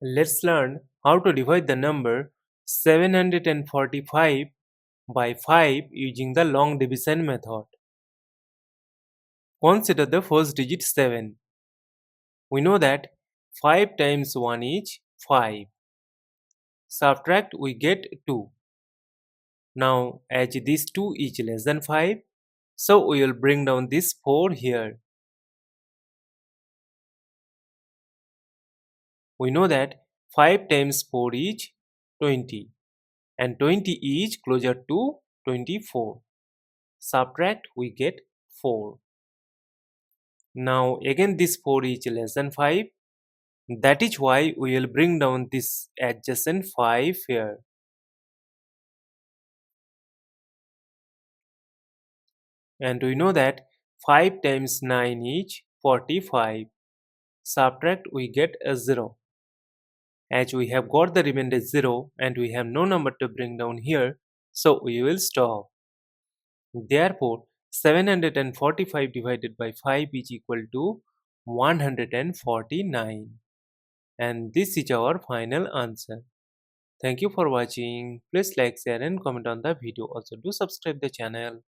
Let's learn how to divide the number 745 by 5 using the long division method. Consider the first digit 7. We know that 5 times 1 is 5. Subtract, we get 2. Now as this 2 is less than 5, so we will bring down this 4 here. We know that 5 times 4 is 20 and 20 is closer to 24. Subtract, we get 4. Now again this 4 is less than 5. That is why we will bring down this adjacent 5 here. And we know that 5 times 9 is 45. Subtract, we get a 0. As we have got the remainder 0 and we have no number to bring down here, so we will stop. Therefore, 745 divided by 5 is equal to 149. And this is our final answer. Thank you for watching. Please like, share and comment on the video. Also do subscribe the channel.